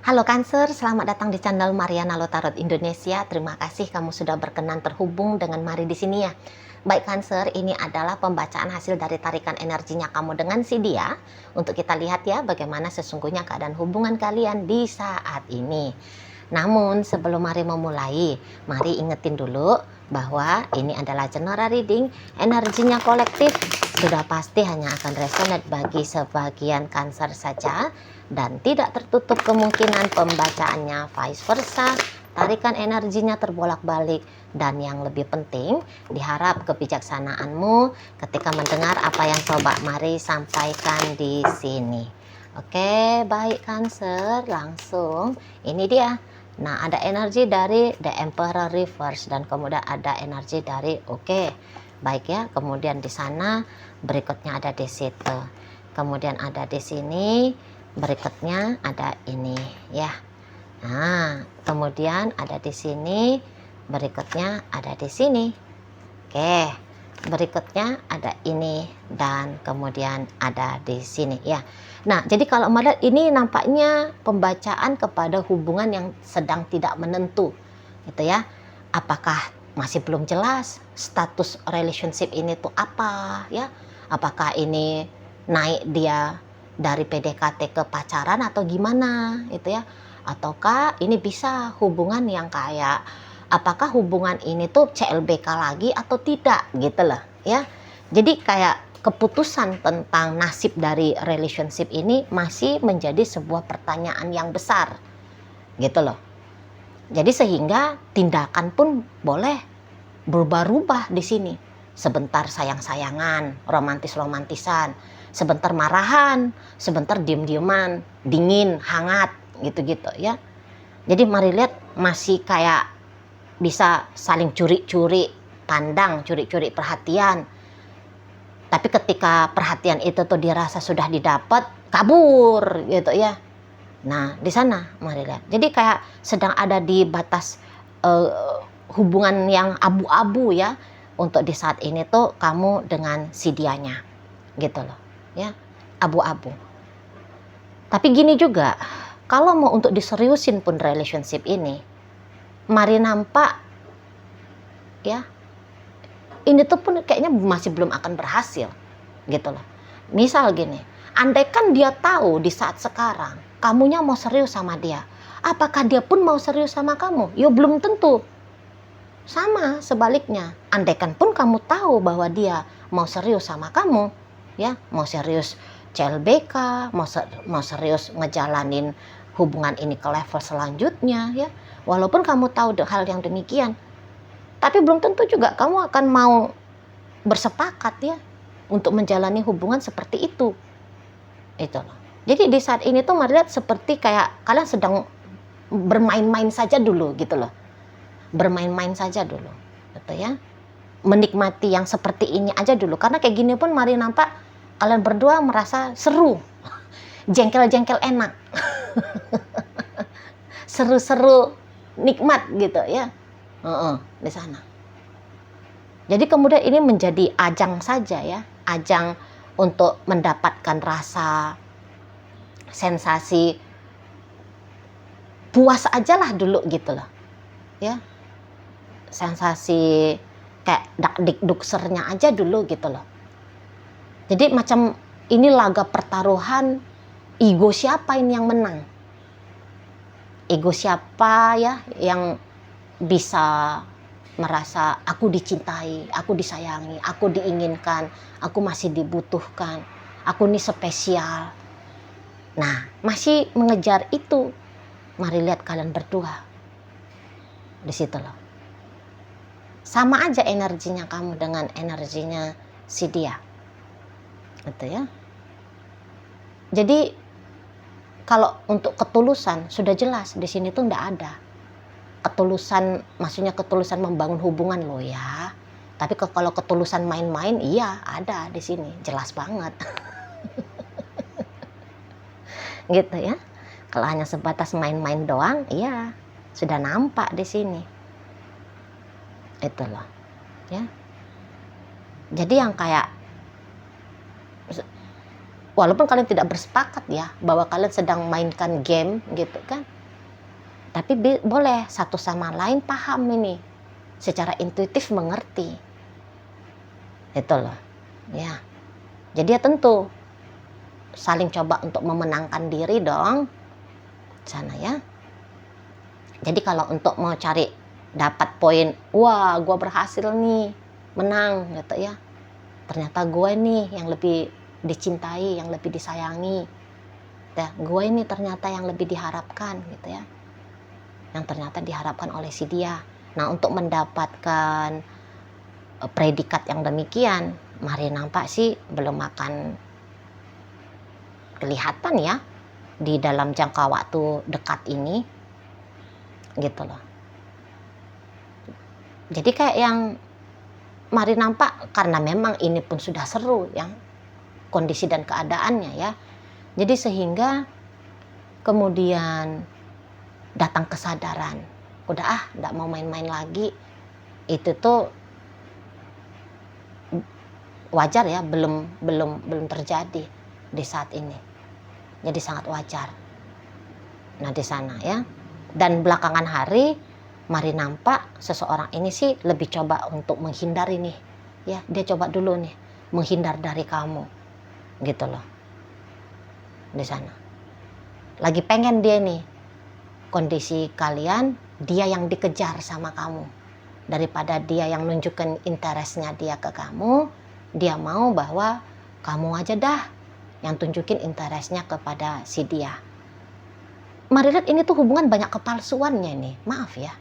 Halo Cancer, selamat datang di channel Mariana Lotarot Indonesia. Terima kasih kamu sudah berkenan terhubung dengan Mari di sini ya. Baik Cancer, ini adalah pembacaan hasil dari tarikan energinya kamu dengan si dia. Untuk kita lihat ya bagaimana sesungguhnya keadaan hubungan kalian di saat ini. Namun sebelum Mari memulai, Mari ingetin dulu bahwa ini adalah general reading, energinya kolektif, sudah pasti hanya akan resonate bagi sebagian Cancer saja dan tidak tertutup kemungkinan pembacaannya vice versa, tarikan energinya terbolak-balik, dan yang lebih penting diharap kebijaksanaanmu ketika mendengar apa yang coba Mari sampaikan di sini. Oke, baik Cancer, langsung ini dia. Nah, ada energi dari The Emperor Reverse dan kemudian ada energi dari baik ya. Kemudian di sana berikutnya ada di situ. Kemudian ada di sini, berikutnya ada ini ya. Nah, kemudian ada di sini, berikutnya ada di sini. Oke, berikutnya ada ini dan kemudian ada di sini ya. Nah, jadi kalau melihat ini nampaknya pembacaan kepada hubungan yang sedang tidak menentu, gitu ya. Apakah masih belum jelas status relationship ini tuh apa ya? Apakah ini naik dia dari PDKT ke pacaran atau gimana, gitu ya? Ataukah ini bisa hubungan yang kayak apakah hubungan ini tuh CLBK lagi atau tidak gitu loh ya. Jadi kayak keputusan tentang nasib dari relationship ini masih menjadi sebuah pertanyaan yang besar gitu loh. Jadi sehingga tindakan pun boleh berubah-ubah di sini. Sebentar sayang-sayangan, romantis-romantisan, sebentar marahan, sebentar diem-dieman, dingin, hangat gitu-gitu ya. Jadi mari lihat masih kayak bisa saling curi-curi pandang, curi-curi perhatian. Tapi ketika perhatian itu tuh dirasa sudah didapat, kabur gitu ya. Nah, di sana mari lihat. Jadi kayak sedang ada di batas hubungan yang abu-abu ya. Untuk di saat ini tuh kamu dengan si dianya. Gitu loh, ya. Abu-abu. Tapi gini juga, kalau mau untuk diseriusin pun relationship ini, mari nampak ya ini tuh pun kayaknya masih belum akan berhasil gitu loh. Misal gini, andaikan dia tahu di saat sekarang kamunya mau serius sama dia, apakah dia pun mau serius sama kamu? Ya belum tentu. Sama sebaliknya, andaikan pun kamu tahu bahwa dia mau serius sama kamu, ya mau serius CLBK, mau serius ngejalanin hubungan ini ke level selanjutnya ya, walaupun kamu tahu hal yang demikian, tapi belum tentu juga kamu akan mau bersepakat ya untuk menjalani hubungan seperti itu. Itu loh. Jadi di saat ini tuh mari lihat seperti kayak kalian sedang bermain-main saja dulu gitu loh. Bermain-main saja dulu. Gitu ya. Menikmati yang seperti ini aja dulu. Karena kayak gini pun mari nampak kalian berdua merasa seru. Jengkel-jengkel enak. Seru-seru nikmat gitu ya. Di sana. Jadi kemudian ini menjadi ajang saja ya, ajang untuk mendapatkan rasa sensasi puas aja lah dulu gitu loh, ya sensasi kayak dak-dik-duksernya aja dulu gitu loh. Jadi macam ini laga pertaruhan ego siapa ini yang menang, ego siapa ya yang bisa merasa aku dicintai, aku disayangi, aku diinginkan, aku masih dibutuhkan, aku ini spesial. Nah, masih mengejar itu. Mari lihat kalian berdua. Di situ loh. Sama aja energinya kamu dengan energinya si dia. Gitu ya. Jadi kalau untuk ketulusan sudah jelas di sini tuh enggak ada. Ketulusan, maksudnya ketulusan membangun hubungan loh ya. Tapi kalau ketulusan main-main, iya ada di sini, jelas banget. Gitu ya. Kalau hanya sebatas main-main doang, iya sudah nampak di sini. Itu loh, ya. Jadi yang kayak Walaupun kalian tidak bersepakat ya bahwa kalian sedang mainkan game gitu kan, tapi boleh satu sama lain paham ini, secara intuitif mengerti. Itu loh. Ya. Jadi ya tentu saling coba untuk memenangkan diri dong. Sana ya. Jadi kalau untuk mau cari dapat poin, wah gue berhasil nih, menang gitu ya. Ternyata gue nih yang lebih dicintai, yang lebih disayangi. Ya, gue ini ternyata yang lebih diharapkan gitu ya. Yang ternyata diharapkan oleh si dia. Nah, untuk mendapatkan predikat yang demikian, mari nampak sih belum akan kelihatan ya di dalam jangka waktu dekat ini gitu loh. Jadi kayak yang mari nampak, karena memang ini pun sudah seru yang kondisi dan keadaannya ya. Jadi sehingga kemudian datang kesadaran, udah nggak mau main-main lagi. Itu tuh wajar ya, belum terjadi di saat ini. Jadi sangat wajar. Nah di sana ya. Dan belakangan hari mari nampak seseorang ini sih lebih coba untuk menghindari nih. Ya, dia coba dulu nih menghindar dari kamu. Gitu loh. Di sana. Lagi pengen dia nih kondisi kalian, dia yang dikejar sama kamu. Daripada dia yang nunjukkan interestnya dia ke kamu, dia mau bahwa kamu aja dah yang tunjukin interestnya kepada si dia. Mari lihat ini tuh hubungan banyak kepalsuannya nih, maaf ya.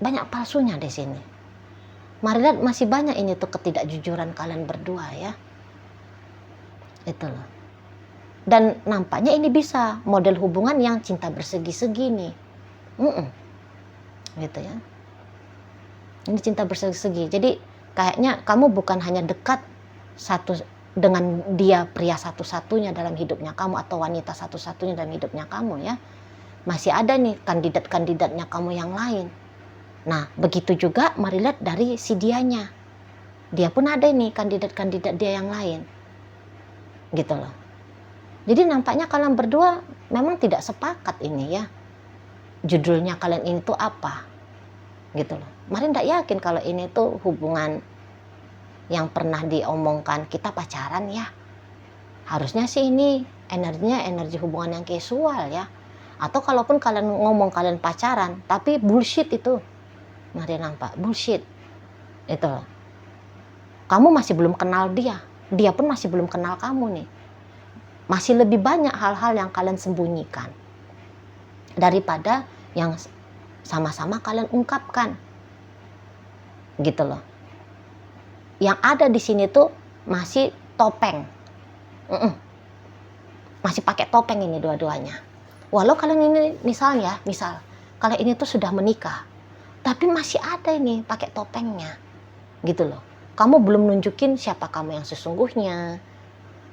Banyak palsunya di sini. Mari lihat masih banyak ini tuh ketidakjujuran kalian berdua ya. Itu loh. Dan nampaknya ini bisa model hubungan yang cinta bersegi-segi nih. Gitu ya. Ini cinta bersegi-segi. Jadi kayaknya kamu bukan hanya dekat dengan dia pria satu-satunya dalam hidupnya kamu atau wanita satu-satunya dalam hidupnya kamu ya. Masih ada nih kandidat-kandidatnya kamu yang lain. Nah, begitu juga mari lihat dari si dianya. Dia pun ada nih kandidat-kandidat dia yang lain. Gitu loh. Jadi nampaknya kalian berdua memang tidak sepakat ini ya. Judulnya kalian ini tuh apa? Gitu loh. Mari nggak yakin kalau ini tuh hubungan yang pernah diomongkan kita pacaran ya. Harusnya sih ini energinya energi hubungan yang casual ya. Atau kalaupun kalian ngomong kalian pacaran, tapi bullshit itu. Mari nampak, bullshit. Itu. Kamu masih belum kenal dia. Dia pun masih belum kenal kamu nih. Masih lebih banyak hal-hal yang kalian sembunyikan. Daripada yang sama-sama kalian ungkapkan. Gitu loh. Yang ada di sini tuh masih topeng. Masih pakai topeng ini dua-duanya. Walau kalian ini misal kalian ini tuh sudah menikah, tapi masih ada ini pakai topengnya. Gitu loh. Kamu belum nunjukin siapa kamu yang sesungguhnya.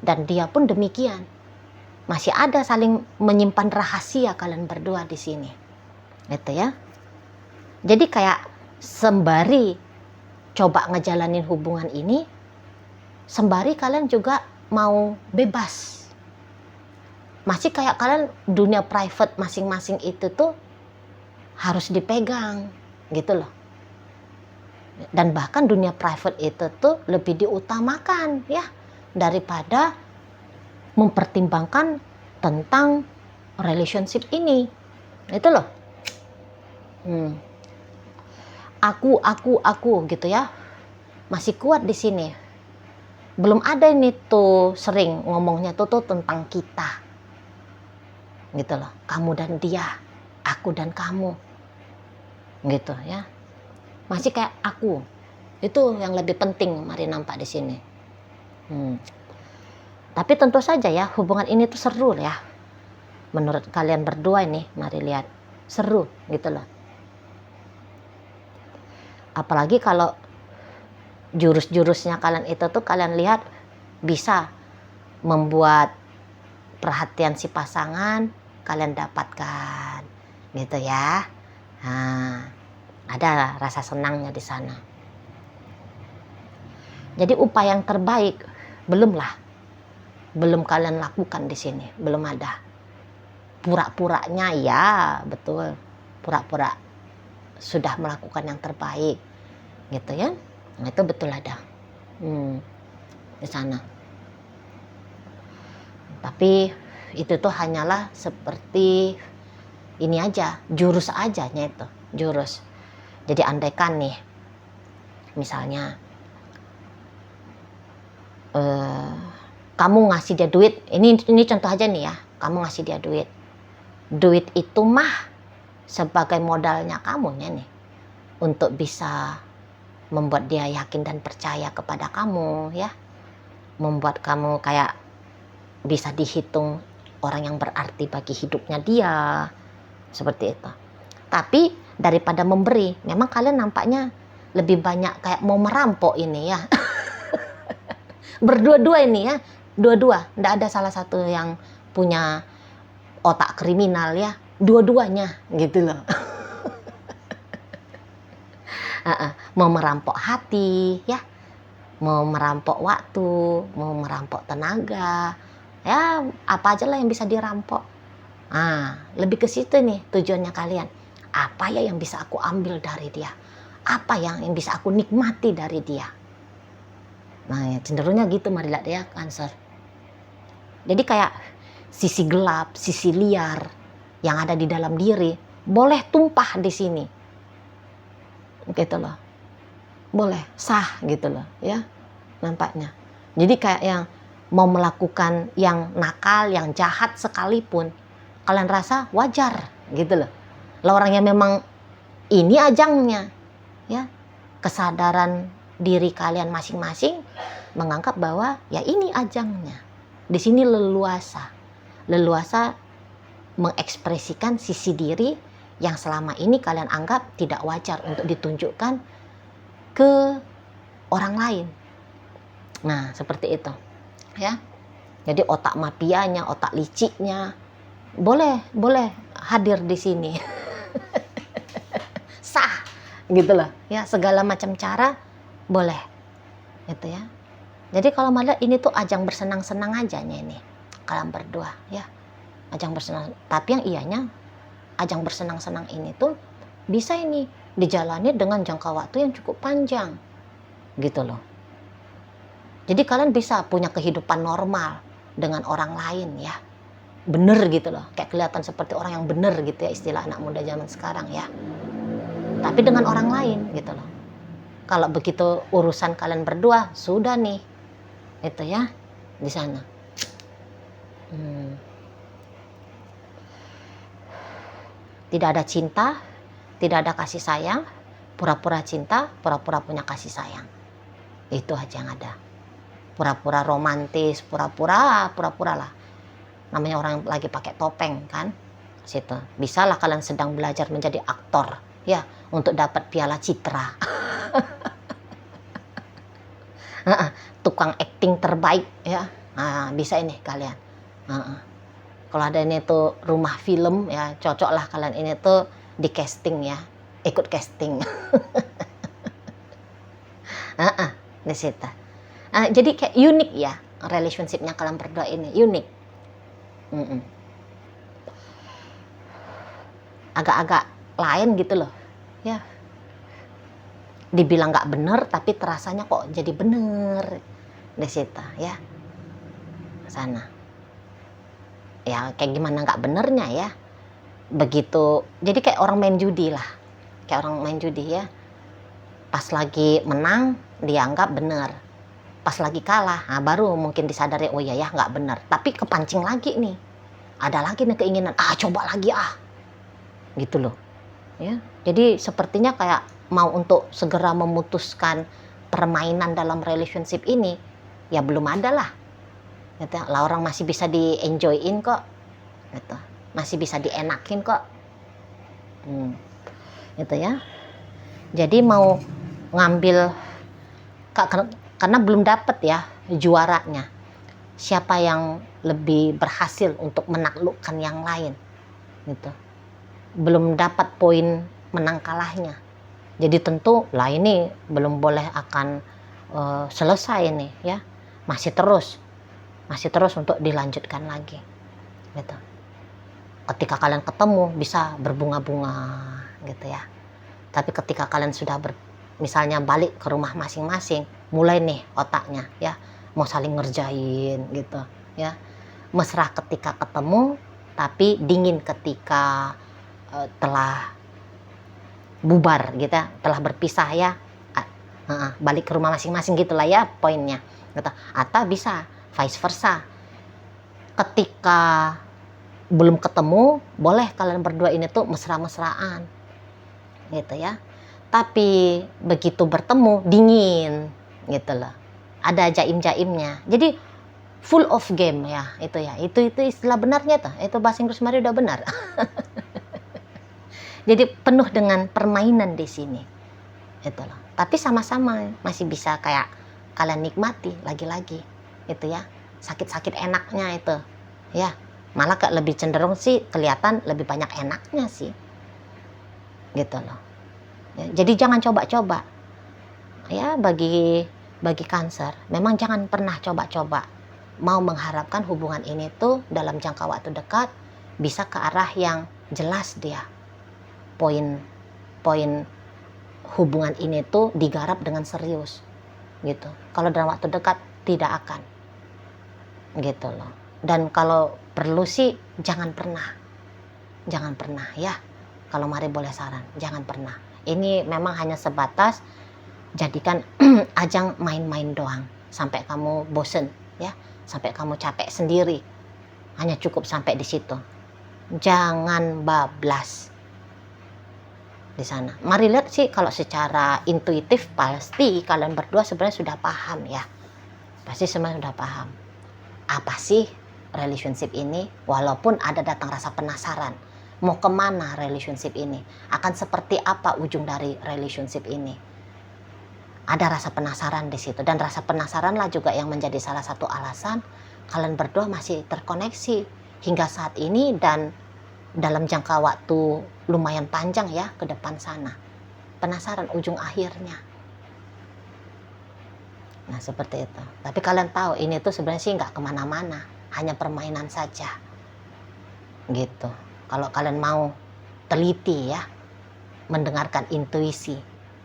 Dan dia pun demikian. Masih ada saling menyimpan rahasia kalian berdua di sini. Gitu ya. Jadi kayak sembari coba ngejalanin hubungan ini, sembari kalian juga mau bebas. Masih kayak kalian dunia private masing-masing itu tuh harus dipegang gitu loh. Dan bahkan dunia private itu tuh lebih diutamakan ya daripada mempertimbangkan tentang relationship ini. Itu loh. Aku gitu ya. Masih kuat di sini. Belum ada ini tuh sering ngomongnya tuh tentang kita. Gitu loh. Kamu dan dia, aku dan kamu. Gitu ya. Masih kayak aku. Itu yang lebih penting mari nampak di sini. Tapi tentu saja ya, hubungan ini tuh seru ya. Menurut kalian berdua ini, mari lihat. Seru gitu loh. Apalagi kalau jurus-jurusnya kalian itu tuh kalian lihat bisa membuat perhatian si pasangan kalian dapatkan gitu ya. Nah, ada rasa senangnya di sana. Jadi upaya yang terbaik belumlah. belum kalian lakukan di sini, belum ada. Pura-puranya ya, betul. Pura-pura sudah melakukan yang terbaik, gitu ya. Nah, itu betul ada di sana. Tapi itu tuh hanyalah seperti ini aja, jurus ajanya itu, jurus. Jadi andaikan nih, misalnya kamu ngasih dia duit, ini contoh aja nih ya, kamu ngasih dia duit. Duit itu mah sebagai modalnya kamunya nih, untuk bisa membuat dia yakin dan percaya kepada kamu ya, membuat kamu kayak bisa dihitung orang yang berarti bagi hidupnya dia, seperti itu. Tapi daripada memberi, memang kalian nampaknya lebih banyak kayak mau merampok ini ya. Berdua-dua ini ya, dua-dua, nggak ada salah satu yang punya otak kriminal ya, dua-duanya gitu loh. Mau merampok hati ya, mau merampok waktu, mau merampok tenaga ya, apa aja lah yang bisa dirampok. Lebih ke situ nih tujuannya kalian. Apa ya yang bisa aku ambil dari dia, apa yang bisa aku nikmati dari dia. Nah, cenderungnya gitu marilah ya, Cancer. Jadi kayak sisi gelap, sisi liar yang ada di dalam diri boleh tumpah di sini, gitu loh. Boleh sah gitu loh ya, nampaknya. Jadi kayak yang mau melakukan yang nakal, yang jahat sekalipun, kalian rasa wajar gitu loh. Lah orang yang memang ini ajangnya ya, kesadaran diri kalian masing-masing menganggap bahwa ya ini ajangnya. Di sini leluasa mengekspresikan sisi diri yang selama ini kalian anggap tidak wajar untuk ditunjukkan ke orang lain. Nah, seperti itu ya. Jadi otak mafianya, otak liciknya boleh hadir di sini. Sah gitu loh ya, segala macam cara boleh gitu ya. Jadi kalau malah ini tuh ajang bersenang-senang ajanya ini, kalian berdua ya, ajang bersenang. Tapi yang ianya ajang bersenang-senang ini tuh bisa ini dijalani dengan jangka waktu yang cukup panjang gitu loh. Jadi kalian bisa punya kehidupan normal dengan orang lain ya, bener gitu loh, kayak kelihatan seperti orang yang bener gitu ya, istilah anak muda zaman sekarang ya. Tapi dengan orang lain gitu loh. Kalau begitu urusan kalian berdua sudah nih itu ya di sana. Tidak ada cinta, tidak ada kasih sayang, pura-pura cinta, pura-pura punya kasih sayang. Itu aja yang ada. Pura-pura romantis, pura-pura lah. Namanya orang lagi pakai topeng kan. Situ. Bisalah kalian sedang belajar menjadi aktor ya, untuk dapat piala citra. Tukang acting terbaik ya. Bisa ini kalian. Kalau ada ini tuh rumah film ya, cocok lah kalian ini tuh di casting ya, ikut casting. Di situ. Jadi kayak unik ya relationship-nya kalian berdua ini, unik. Agak-agak lain gitu loh ya. Dibilang nggak bener tapi terasanya kok jadi bener di situ ya, sana ya. Kayak gimana nggak benernya ya, begitu. Jadi kayak orang main judi lah, kayak orang main judi ya. Pas lagi menang dianggap bener, pas lagi kalah baru mungkin disadari oh iya ya nggak bener. Tapi kepancing lagi nih, ada lagi nih keinginan coba lagi gitu loh ya. Jadi sepertinya kayak mau untuk segera memutuskan permainan dalam relationship ini ya belum ada lah gitu lah. Orang masih bisa di enjoyin kok gitu, masih bisa dienakin kok gitu ya. Jadi mau ngambil karena belum dapet ya juaranya, siapa yang lebih berhasil untuk menaklukkan yang lain gitu, belum dapat poin menang kalahnya. Jadi tentu lah ini belum boleh akan selesai nih ya, masih terus masih terus untuk dilanjutkan lagi gitu. Ketika kalian ketemu bisa berbunga-bunga gitu ya. Tapi ketika kalian sudah misalnya balik ke rumah masing-masing, mulai nih otaknya ya mau saling ngerjain gitu ya. Mesra ketika ketemu, tapi dingin ketika telah bubar gitu ya, telah berpisah ya. Balik ke rumah masing-masing gitulah ya poinnya gitu. Atau bisa vice versa, ketika belum ketemu boleh kalian berdua ini tuh mesra-mesraan gitu ya, tapi begitu bertemu dingin gitu loh, ada jaim-jaimnya, jadi full of game ya, itu istilah benarnya tuh, itu bahasa Inggris Mari udah benar. Jadi penuh dengan permainan di sini itu loh, tapi sama-sama masih bisa kayak kalian nikmati lagi-lagi itu ya, sakit-sakit enaknya itu ya, malah lebih cenderung sih kelihatan lebih banyak enaknya sih gitu loh ya. Jadi jangan coba-coba ya, bagi Cancer memang jangan pernah coba-coba mau mengharapkan hubungan ini tuh dalam jangka waktu dekat bisa ke arah yang jelas dia. Poin hubungan ini tuh digarap dengan serius gitu. Kalau dalam waktu dekat tidak akan gitu loh. Dan kalau perlu sih jangan pernah ya. Kalau Mari boleh saran, jangan pernah. Ini memang hanya sebatas jadikan ajang main-main doang sampai kamu bosen ya, sampai kamu capek sendiri. Hanya cukup sampai di situ. Jangan bablas di sana. Mari lihat sih, kalau secara intuitif pasti kalian berdua sebenarnya sudah paham ya. Pasti sebenarnya sudah paham. Apa sih relationship ini? Walaupun ada datang rasa penasaran. Mau kemana relationship ini? Akan seperti apa ujung dari relationship ini? Ada rasa penasaran di situ. Dan rasa penasaran lah juga yang menjadi salah satu alasan kalian berdua masih terkoneksi hingga saat ini dan dalam jangka waktu lumayan panjang ya ke depan sana. Penasaran ujung akhirnya. Nah seperti itu. Tapi kalian tahu ini tuh sebenarnya sih nggak kemana-mana, hanya permainan saja gitu. Kalau kalian mau teliti ya, mendengarkan intuisi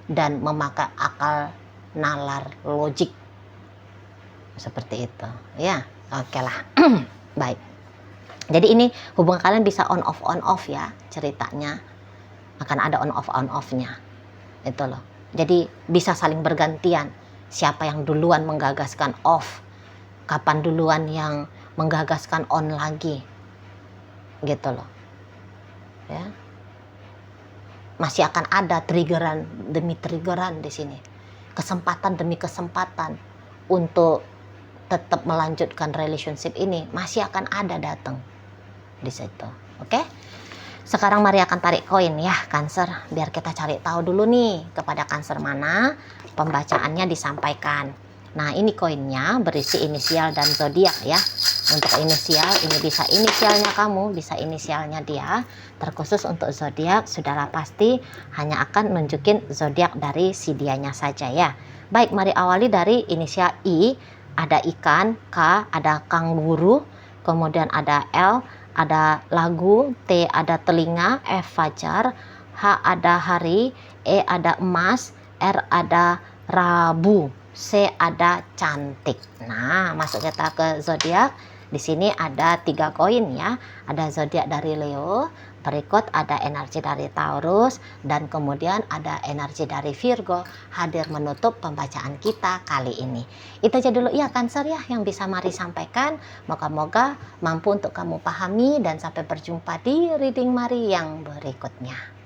dan memakai akal nalar logik seperti itu ya. Oke lah. Baik, jadi ini hubungan kalian bisa on off ya ceritanya, akan ada on off-nya itu loh. Jadi bisa saling bergantian, siapa yang duluan menggagaskan off, kapan duluan yang menggagaskan on lagi gitu loh ya. Masih akan ada triggeran demi triggeran di sini, kesempatan demi kesempatan untuk tetap melanjutkan relationship ini masih akan ada datang di situ. Oke? Sekarang Mari akan tarik koin ya Cancer, biar kita cari tahu dulu nih kepada Cancer mana pembacaannya disampaikan. Nah, ini koinnya berisi inisial dan zodiak ya. Untuk inisial ini bisa inisialnya kamu, bisa inisialnya dia. Terkhusus untuk zodiak saudara pasti hanya akan nunjukin zodiak dari si dianya saja ya. Baik, mari awali dari inisial I. Ada ikan, K ada kanguru, kemudian ada L ada lagu, T ada telinga, F fajar, H ada hari, E ada emas, R ada rabu, C ada cantik. Nah, masuk kita ke zodiak. Di sini ada 3 koin ya. Ada zodiak dari Leo, berikut ada energi dari Taurus, dan kemudian ada energi dari Virgo hadir menutup pembacaan kita kali ini. Itu aja dulu ya Cancer ya yang bisa Mari sampaikan. Moga-moga mampu untuk kamu pahami dan sampai berjumpa di reading Mari yang berikutnya.